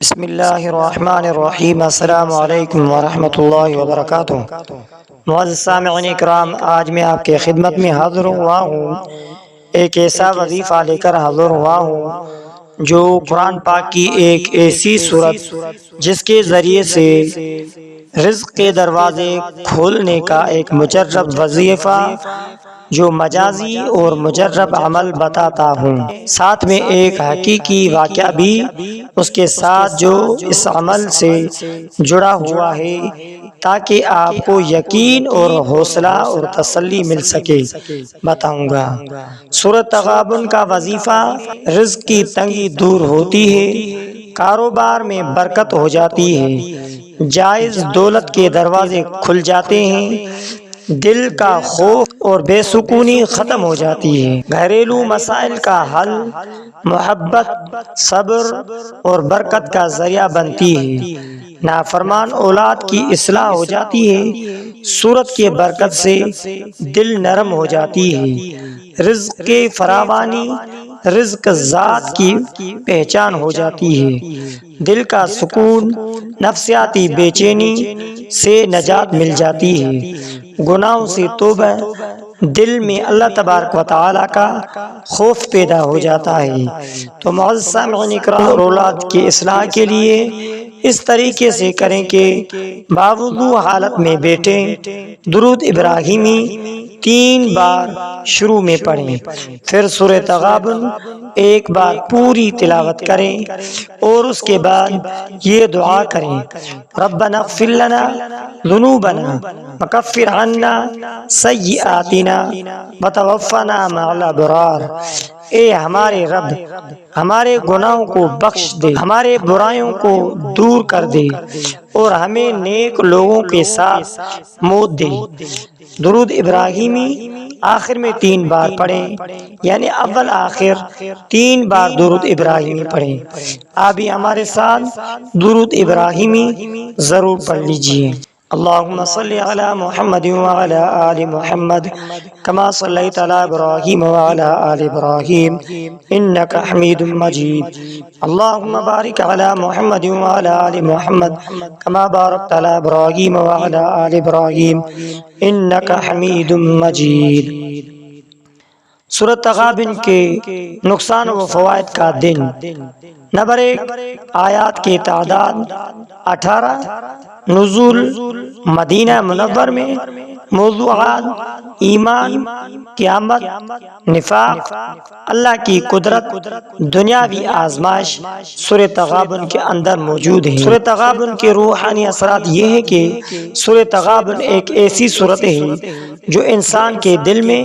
بسم اللہ الرحمن الرحیم۔ السلام علیکم ورحمۃ اللہ وبرکاتہ۔ معزز سامعین اکرام، آج میں آپ کے خدمت میں حاضر ہوا ہوں، ایک ایسا وظیفہ لے کر حاضر ہوا ہوں جو قرآن پاک کی ایک ایسی صورت جس کے ذریعے سے رزق کے دروازے کھولنے کا ایک مجرب وظیفہ جو مجازی اور مجرب عمل بتاتا ہوں، ساتھ میں ایک حقیقی واقعہ بھی اس کے ساتھ جو اس عمل سے جڑا ہوا ہے، تاکہ آپ کو یقین اور حوصلہ اور تسلی مل سکے، بتاؤں گا۔ سورۃ تغابن کا وظیفہ: رزق کی تنگی دور ہوتی ہے، کاروبار میں برکت ہو جاتی ہے، جائز دولت کے دروازے کھل جاتے ہیں، دل کا خوف اور بے سکونی ختم ہو جاتی ہے، گھریلو مسائل کا حل محبت، صبر اور برکت کا ذریعہ بنتی ہے، نافرمان اولاد کی اصلاح ہو جاتی ہے، سورت کے برکت سے دل نرم ہو جاتی ہے، رزق کے فراوانی، رزق ذات کی پہچان ہو جاتی ہے، دل کا سکون، نفسیاتی بے چینی سے نجات مل جاتی ہے، گناہوں سے توبہ، دل میں اللہ تبارک و تعالی کا خوف پیدا ہو جاتا ہے۔ تو معزز سامعین اکرام، اولاد کی اصلاح کے لیے اس طریقے سے کریں کہ باوضو حالت میں بیٹھیں، درود ابراہیمی 3 بار شروع میں پڑھیں، پھر سورہ تغابن ایک بار پوری تلاوت کریں اور اس کے بعد یہ دعا کریں: ربنا اغفر لنا ذنوبنا وکفر عنا سیئاتنا وتوفنا مع الابرار۔ اے ہمارے رب، ہمارے گناہوں کو بخش دے، ہمارے برائیوں کو دور کر دے اور ہمیں نیک لوگوں کے ساتھ موت دے۔ درود ابراہیمی آخر میں 3 بار پڑھیں، یعنی اول آخر 3 بار درود ابراہیمی پڑھیں۔ آپ بھی ہمارے ساتھ درود ابراہیمی ضرور پڑھ لیجئے۔ اللہم صلی علی محمد وعلی آل محمد کما صلیت علی ابراہیم وعلی آل ابراہیم انک حمید مجید۔ اللہم بارک علی محمد وعلی آل محمد کما بارکت علی ابراہیم وعلی آل ابراہیم انک حمید مجید۔ سورۃ تغابن کے نقصان و فوائد کا دن۔ نمبر 1، آیات کی تعداد 18، نزول مدینہ منور میں، موضوعات: ایمان، قیامت، نفاق، اللہ کی قدرت، دنیاوی آزمائش سورہ تغابن کے اندر موجود ہیں۔ سورہ تغابن کے روحانی اثرات یہ ہیں کہ سورہ تغابن ایک ایسی سورت ہے جو انسان کے دل میں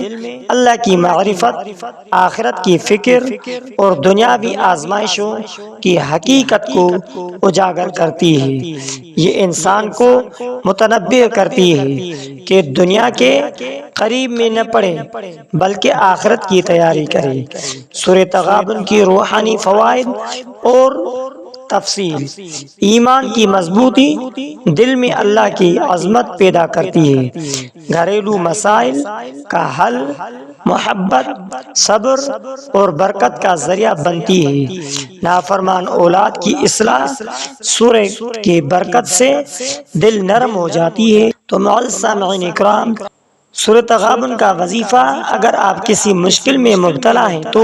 اللہ کی معرفت، آخرت کی فکر اور دنیاوی آزمائشوں کی حقیقت کو اجاگر کرتی ہے۔ یہ انسان کو متنبہ کرتی ہے کہ دنیا کے قریب میں نہ پڑے بلکہ آخرت کی تیاری کرے۔ سورہ تغابن کی روحانی فوائد اور تفصیل: ایمان کی مضبوطی، دل میں اللہ کی عظمت پیدا کرتی ہے، گھریلو مسائل کا حل محبت، صبر اور برکت کا ذریعہ بنتی ہے، نافرمان اولاد کی اصلاح، سورہ کی برکت سے دل نرم ہو جاتی ہے۔ تو معزز سامعین اکرام، سورۃ تغابن کا وظیفہ: اگر آپ کسی مشکل میں مبتلا ہیں تو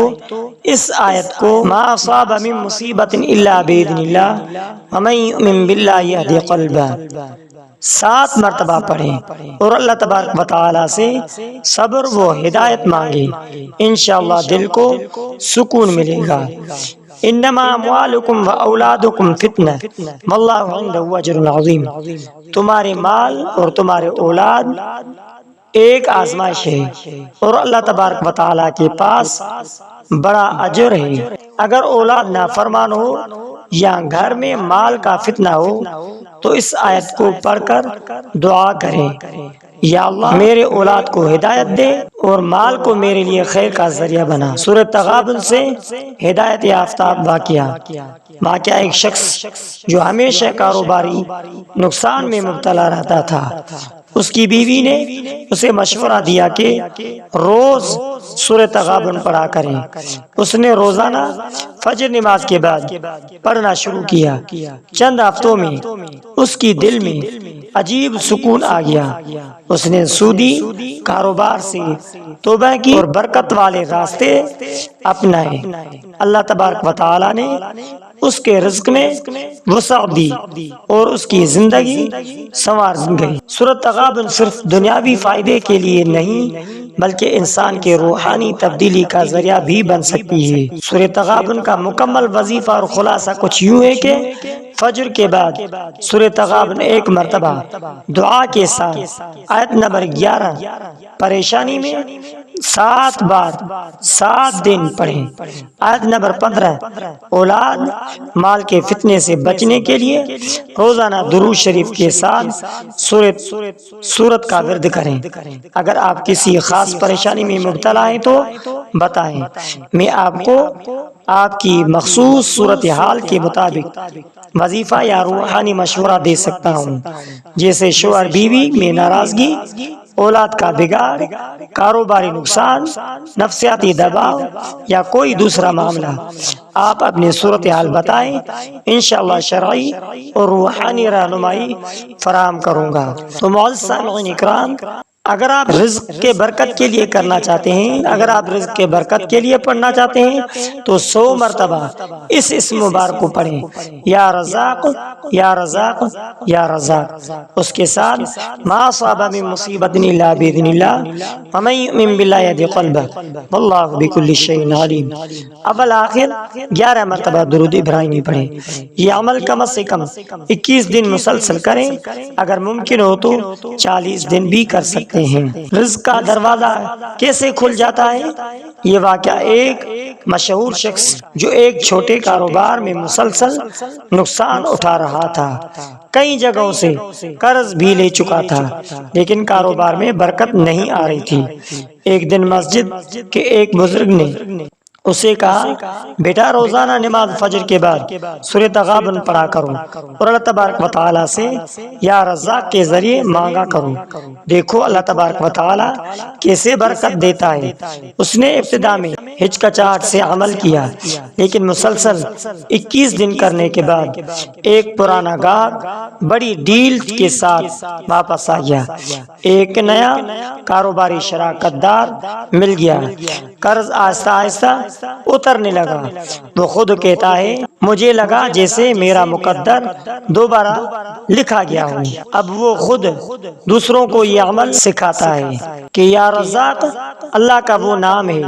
اس آیت کو ما اصاب من مصیبت الا باذن اللہ ومن یؤمن باللہ یہدی قلبہ 7 مرتبہ پڑھیں اور اللہ تبارک و تعالی سے صبر و ہدایت مانگیں، انشاءاللہ دل کو سکون ملے گا۔ انما اموالکم و اولادکم فتنہ واللہ عندہ اجر عظیم۔ تمہارے مال اور تمہارے اولاد ایک آزمائش ہے اور اللہ تبارک و تعالیٰ کے پاس بڑا اجر ہے۔ اگر اولاد نافرمان ہو یا گھر میں مال کا فتنہ ہو تو اس آیت کو پڑھ کر دعا کریں: یا اللہ میرے اولاد کو ہدایت دے اور مال کو میرے لیے خیر کا ذریعہ بنا۔ سورۃ تغابن سے ہدایت یافتہ واقعہ: ایک شخص جو ہمیشہ کاروباری نقصان میں مبتلا رہتا تھا، اس کی بیوی نے اسے مشورہ دیا کہ روز سورہ تغابن پڑھا کریں۔ اس نے روزانہ فجر نماز کے بعد پڑھنا شروع کیا۔ چند ہفتوں میں اس کی دل میں عجیب سکون آ گیا۔ اس نے سودی کاروبار سے توبہ کی اور برکت والے راستے اپنائے۔ اللہ تبارک و تعالی نے اس کے رزق میں وسعت دی اور اس کی زندگی سنوار گئی۔ سورۃ تغابن صرف دنیاوی فائدے کے لیے نہیں بلکہ انسان کے روحانی تبدیلی کا ذریعہ بھی بن سکتی ہے۔ سورۃ تغابن کا مکمل وظیفہ اور خلاصہ کچھ یوں ہے کہ فجر کے بعد سورۃ تغابن ایک مرتبہ دعا کے ساتھ آیت نمبر 11 پریشانی میں 7 بار 7 دن پڑھیں۔ آیت نمبر 15 اولاد مال کے فتنے سے بچنے کے لیے روزانہ درود شریف کے ساتھ سورت کا ورد کریں۔ اگر آپ کسی خاص پریشانی میں مبتلا ہیں تو بتائیں، میں آپ کو آپ کی مخصوص صورتحال کے مطابق وظیفہ یا روحانی مشورہ دے سکتا ہوں، جیسے شوہر بیوی میں ناراضگی، اولاد کا بگاڑ، کاروباری نقصان، نفسیاتی دباؤ یا کوئی دوسرا معاملہ۔ آپ اپنی صورتحال بتائیں، انشاءاللہ شرعی اور روحانی رہنمائی فراہم کروں گا۔ تو معزز سامعین اکرام، اگر آپ رزق کے برکت کے لیے کرنا چاہتے ہیں، اگر آپ رزق کے برکت کے لیے پڑھنا چاہتے ہیں تو 100 مرتبہ اس اسم مبارک کو پڑھیں، یا رزاق یا رزاق یا رزاق۔ اس کے ساتھ ما اصاب من مصیبت الا باذن اللہ ومن یؤمن باللہ یہد قلبہ واللہ بکل شیء علیم۔ اول آخر 11 مرتبہ درود ابراہیمی پڑھیں۔ یہ عمل کم سے کم 21 دن مسلسل کریں، اگر ممکن ہو تو 40 دن بھی کر سکتے ہیں۔ رزق کا دروازہ کیسے کھل جاتا ہے؟ یہ واقعہ ایک مشہور شخص جو ایک چھوٹے کاروبار میں مسلسل نقصان اٹھا رہا تھا، کئی جگہوں سے قرض بھی لے چکا تھا، لیکن کاروبار میں برکت نہیں آ رہی تھی۔ ایک دن مسجد کے ایک بزرگ نے اسے کہا، بیٹا روزانہ نماز فجر کے بعد سورۃ تغابن پڑھا کرو اور اللہ تبارک و تعالیٰ سے یا رزاق کے ذریعے مانگا کرو، دیکھو اللہ تبارک و تعالیٰ کیسے برکت دیتا ہے۔ اس نے ابتدا میں ہچکچاہٹ سے عمل کیا، لیکن مسلسل 21 دن کرنے کے بعد ایک پرانا گاہک بڑی ڈیل کے ساتھ واپس آ گیا۔ ایک نیا کاروباری شراکت دار مل گیا۔ قرض آہستہ آہستہ اترنے لگا۔ وہ خود کہتا ہے، مجھے لگا جیسے میرا مقدر دوبارہ لکھا گیا ہو۔ اب وہ خود دوسروں کو یہ عمل سکھاتا ہے کہ یا رزاق اللہ کا وہ نام ہے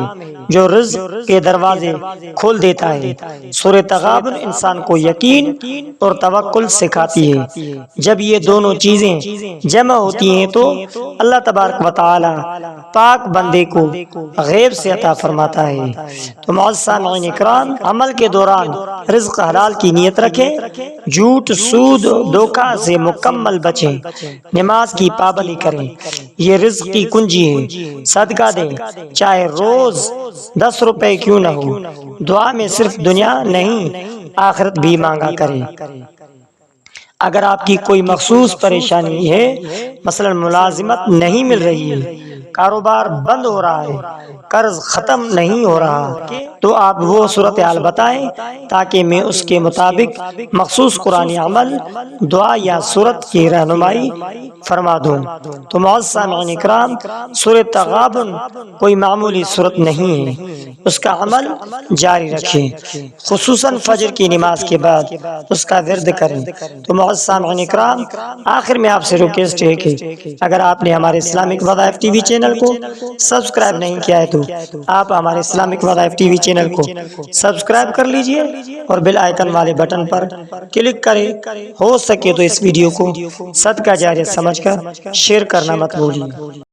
جو رزق کے دروازے کھول دیتا ہے۔ سورۃ تغابن انسان کو یقین اور توکل سکھاتی ہے۔ جب یہ دونوں چیزیں جمع ہوتی ہیں تو اللہ تبارک و تعالی پاک بندے کو غیب سے عطا فرماتا ہے۔ تو معزز سامعین اکرام، عمل کے دوران رزق حلال کی نیت رکھیں، جھوٹ، سود، دھوکہ سے مکمل بچیں، نماز کی پابندی کریں، یہ رزق کی کنجی ہے۔ صدقہ دیں، چاہے روز 10 روپے کیوں نہ ہو۔ دعا میں صرف دنیا نہیں آخرت بھی مانگا کریں۔ اگر آپ کی کوئی مخصوص پریشانی ہے، مثلا ملازمت نہیں مل رہی ہے، کاروبار بند ہو رہا ہے، قرض ختم نہیں ہو رہا، تو آپ وہ صورتحال بتائیں تاکہ میں اس کے مطابق مخصوص قرآنی عمل، دعا یا سورت کی رہنمائی فرما دوں۔ تو معزز سامعین اکرام، سورۃ تغابن کوئی معمولی سورت نہیں ہے، اس کا عمل جاری رکھیں، خصوصاً فجر کی نماز کے بعد اس کا ورد کریں۔ تو معزز سامعین اکرام، آخر میں آپ سے ریکویسٹ ہے کہ اگر آپ نے ہمارے اسلامک وظائف ٹی وی چینل کو سبسکرائب نہیں کیا ہے تو آپ ہمارے اسلامک وظائف ٹی وی چینل کو سبسکرائب کر لیجئے اور بیل آئیکن والے بٹن پر کلک کریں۔ ہو سکے تو اس ویڈیو کو صدقہ جاریہ سمجھ کر شیئر کرنا مت بھولیے۔